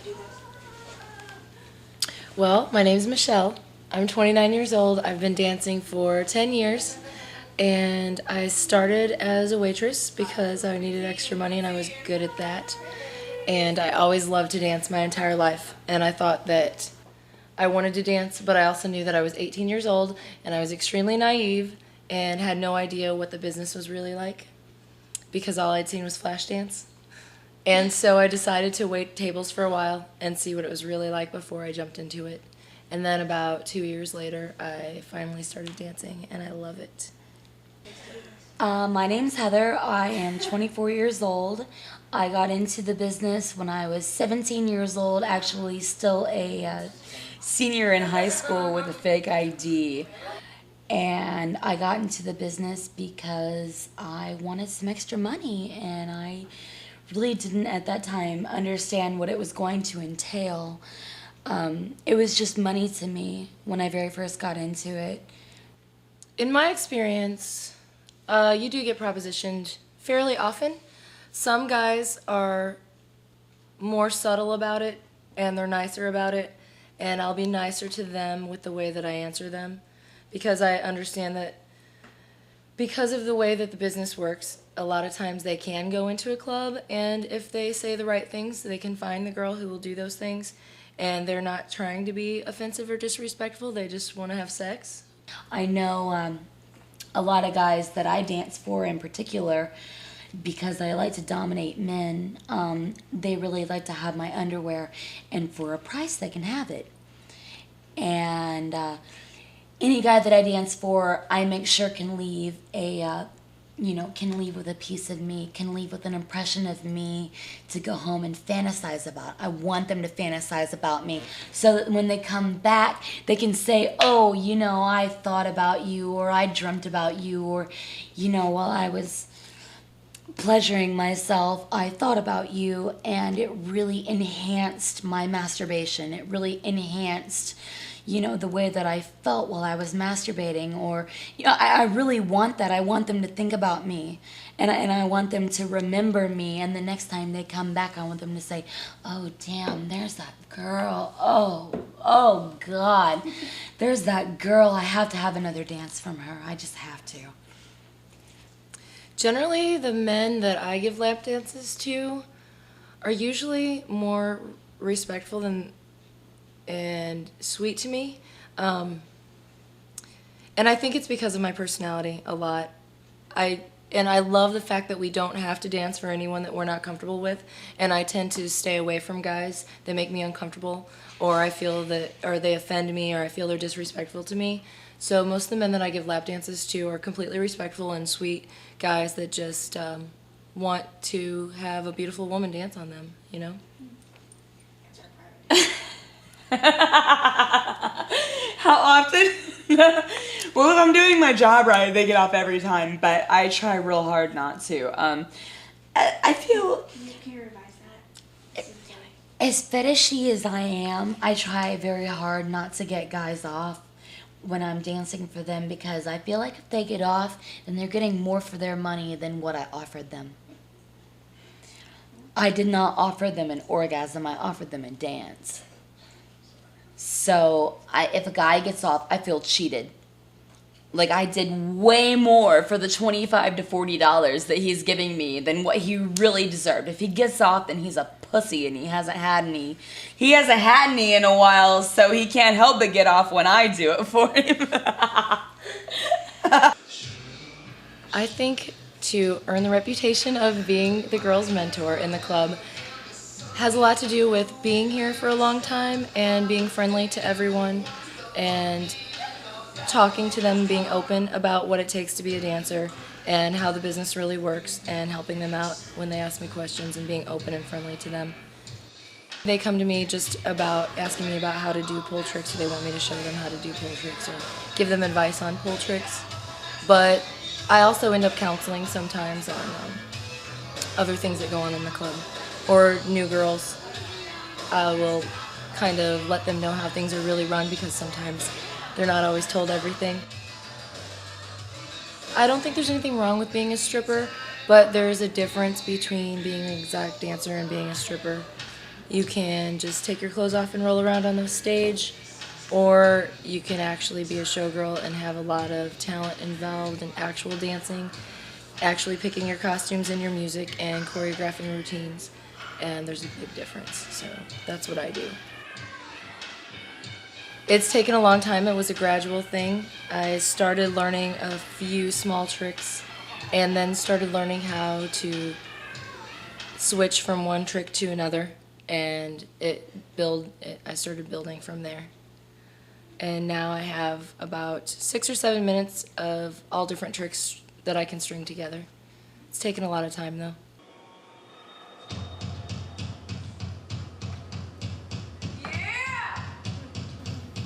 do this? Well, my name's Michelle. I'm 29 years old. I've been dancing for 10 years. And I started as a waitress because I needed extra money and I was good at that. And I always loved to dance my entire life. And I thought that I wanted to dance, but I also knew that I was 18 years old and I was extremely naive and had no idea what the business was really like because all I'd seen was Flashdance. And so I decided to wait tables for a while and see what it was really like before I jumped into it. And then about 2 years later, I finally started dancing, and I love it. My name's Heather. I am 24 years old. I got into the business when I was 17 years old, actually still a senior in high school with a fake ID. And I got into the business because I wanted some extra money, and I really didn't at that time understand what it was going to entail. It was just money to me when I very first got into it. In my experience, you do get propositioned fairly often. Some guys are more subtle about it, and they're nicer about it, and I'll be nicer to them with the way that I answer them, because I understand that because of the way that the business works, a lot of times they can go into a club, and if they say the right things, they can find the girl who will do those things, and they're not trying to be offensive or disrespectful, they just want to have sex. I know a lot of guys that I dance for in particular, because I like to dominate men, they really like to have my underwear, and for a price they can have it. And any guy that I dance for, I make sure can leave can leave with a piece of me, can leave with an impression of me to go home and fantasize about. I want them to fantasize about me so that when they come back, they can say, oh, I thought about you, or I dreamt about you, or, while I was pleasuring myself, I thought about you, and it really enhanced my masturbation. It really enhanced the way that I felt while I was masturbating, or, I really want that. I want them to think about me, and I want them to remember me, and the next time they come back, I want them to say, oh, damn, there's that girl. Oh, God, there's that girl. I have to have another dance from her. I just have to. Generally, the men that I give lap dances to are usually more respectful and sweet to me. And I think it's because of my personality a lot. I love the fact that we don't have to dance for anyone that we're not comfortable with, and I tend to stay away from guys that make me uncomfortable, or I feel that, or they offend me, or I feel they're disrespectful to me. So most of the men that I give lap dances to are completely respectful and sweet guys that just want to have a beautiful woman dance on them, How often? Well, if I'm doing my job right, they get off every time, but I try real hard not to. I feel... Can you revise that? As fetishy as I am, I try very hard not to get guys off when I'm dancing for them, because I feel like if they get off, then they're getting more for their money than what I offered them. I did not offer them an orgasm, I offered them a dance. So if a guy gets off, I feel cheated. Like I did way more for the $25 to $40 that he's giving me than what he really deserved. If he gets off, then he's a pussy, and he hasn't had any in a while, so he can't help but get off when I do it for him. I think to earn the reputation of being the girl's mentor in the club has a lot to do with being here for a long time and being friendly to everyone and talking to them, being open about what it takes to be a dancer and how the business really works, and helping them out when they ask me questions and being open and friendly to them. They come to me just about asking me about how to do pull tricks, or they want me to show them how to do pull tricks or give them advice on pull tricks. But I also end up counseling sometimes on other things that go on in the club. Or new girls, I will kind of let them know how things are really run, because sometimes they're not always told everything. I don't think there's anything wrong with being a stripper, but there's a difference between being an exotic dancer and being a stripper. You can just take your clothes off and roll around on the stage, or you can actually be a showgirl and have a lot of talent involved in actual dancing, actually picking your costumes and your music and choreographing routines. And there's a big difference, so that's what I do. It's taken a long time. It was a gradual thing. I started learning a few small tricks and then started learning how to switch from one trick to another, and I started building from there. And now I have about 6 or 7 minutes of all different tricks that I can string together. It's taken a lot of time though.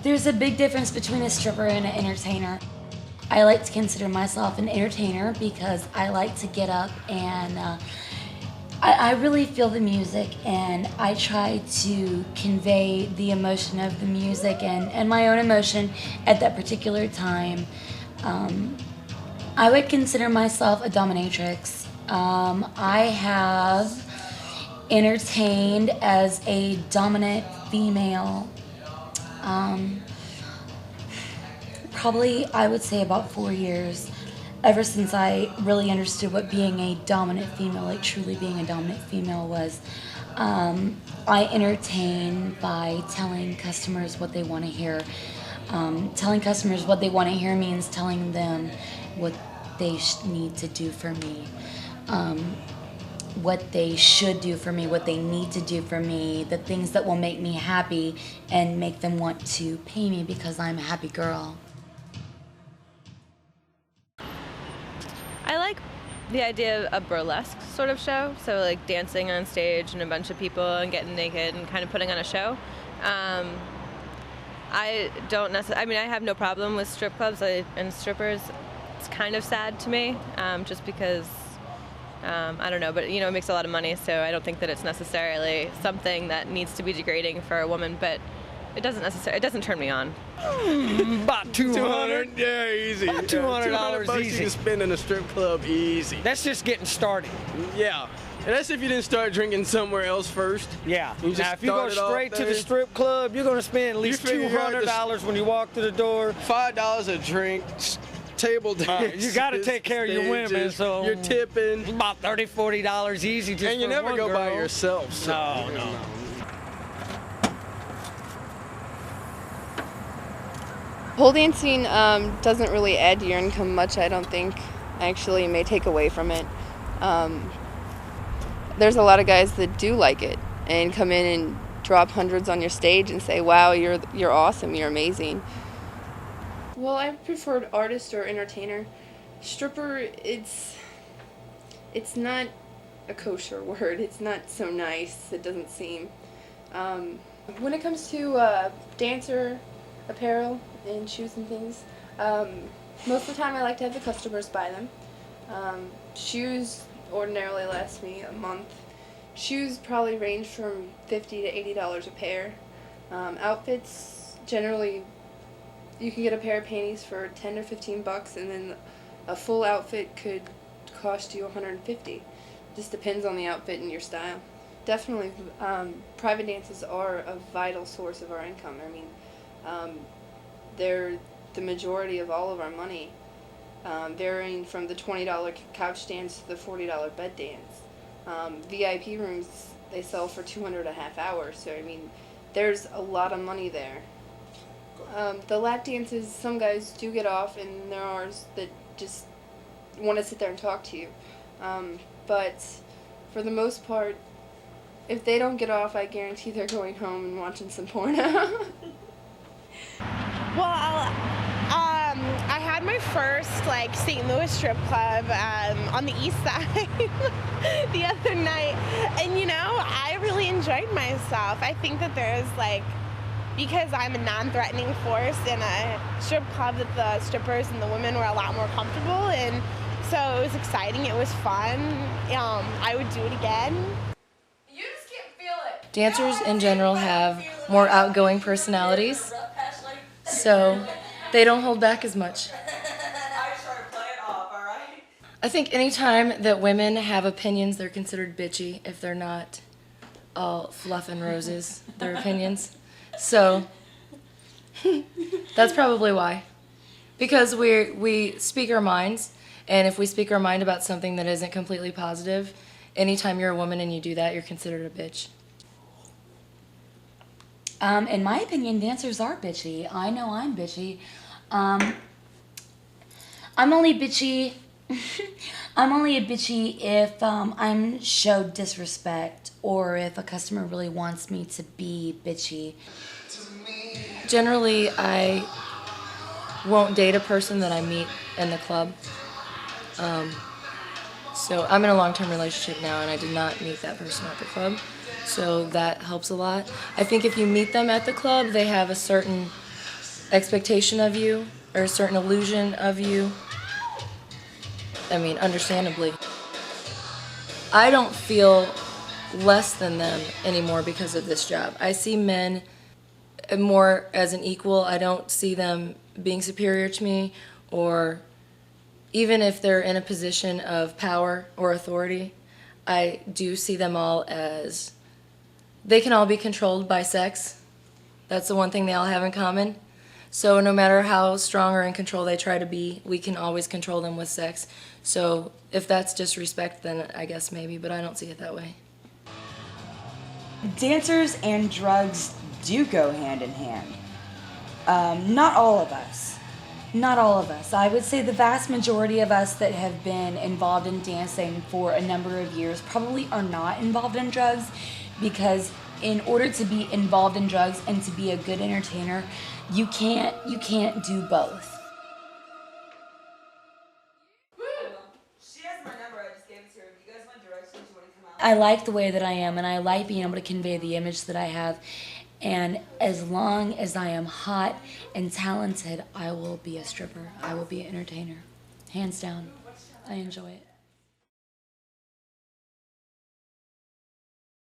There's a big difference between a stripper and an entertainer. I like to consider myself an entertainer because I like to get up and I really feel the music, and I try to convey the emotion of the music and my own emotion at that particular time. I would consider myself a dominatrix. I have entertained as a dominant female probably, I would say, about 4 years, ever since I really understood what being a dominant female, like truly being a dominant female was. I entertain by telling customers what they want to hear. Telling customers what they want to hear means telling them what they need to do for me. What they should do for me, what they need to do for me, the things that will make me happy and make them want to pay me because I'm a happy girl. I like the idea of a burlesque sort of show, so like dancing on stage and a bunch of people and getting naked and kind of putting on a show. I don't necessarily, I mean, I have no problem with strip clubs and strippers. It's kind of sad to me, just because I don't know, but it makes a lot of money, so I don't think that it's necessarily something that needs to be degrading for a woman, but it doesn't turn me on. About 200. Yeah, easy. About $200 easy. You can spend in a strip club easy. That's just getting started. Yeah. And that's if you didn't start drinking somewhere else first. Yeah. You just now, if you go straight to the strip club, you're going to spend at least $200 when you walk through the door. $5 a drink. Table dance. You got to take care of your women, so you're tipping. About $30, $40 easy just and you for never one go girl. by yourself. So, No. Pole dancing doesn't really add to your income much, I don't think. Actually, it may take away from it. There's a lot of guys that do like it and come in and drop hundreds on your stage and say, wow, you're awesome, you're amazing. Well, I preferred artist or entertainer. Stripper, it's not a kosher word. It's not so nice, it doesn't seem. When it comes to dancer apparel and shoes and things, most of the time I like to have the customers buy them. Shoes ordinarily last me a month. Shoes probably range from $50 to $80 a pair. Outfits, generally, you can get a pair of panties for 10 or 15 bucks, and then a full outfit could cost you 150. Just depends on the outfit and your style. Definitely, private dances are a vital source of our income. I mean, they're the majority of all of our money, varying from the $20 couch dance to the $40 bed dance. VIP rooms, they sell for $200 a half hour, so I mean, there's a lot of money there. The lap dances, some guys do get off, and there are that just want to sit there and talk to you. But for the most part, if they don't get off, I guarantee they're going home and watching some porno. Well, I had my first St. Louis strip club on the east side the other night, and I really enjoyed myself. I think that there's because I'm a non-threatening force in a strip club, that the strippers and the women were a lot more comfortable, and so it was exciting. It was fun. I would do it again. You just can't feel it. Dancers in general have more outgoing personalities, so they don't hold back as much. I think anytime that women have opinions, they're considered bitchy if they're not all fluff and roses, their opinions. So that's probably why. Because we speak our minds, and if we speak our mind about something that isn't completely positive, anytime you're a woman and you do that, you're considered a bitch. In my opinion, dancers are bitchy. I know I'm bitchy. I'm only bitchy. I'm only a bitchy if I'm showed disrespect or if a customer really wants me to be bitchy. Generally, I won't date a person that I meet in the club. So I'm in a long-term relationship now, and I did not meet that person at the club. So that helps a lot. I think if you meet them at the club, they have a certain expectation of you or a certain illusion of you. I mean, understandably. I don't feel less than them anymore because of this job. I see men more as an equal. I don't see them being superior to me, or even if they're in a position of power or authority, I do see them all as, they can all be controlled by sex. That's the one thing they all have in common. So no matter how strong or in control they try to be, we can always control them with sex. So if that's disrespect, then I guess maybe, but I don't see it that way. Dancers and drugs do go hand in hand. Not all of us. Not all of us. I would say the vast majority of us that have been involved in dancing for a number of years probably are not involved in drugs, because in order to be involved in drugs and to be a good entertainer, you can't do both. She has my number. I just gave it to her. If you guys want directions, you want to come out? I like the way that I am, and I like being able to convey the image that I have. And as long as I am hot and talented, I will be a stripper. I will be an entertainer. Hands down. I enjoy it.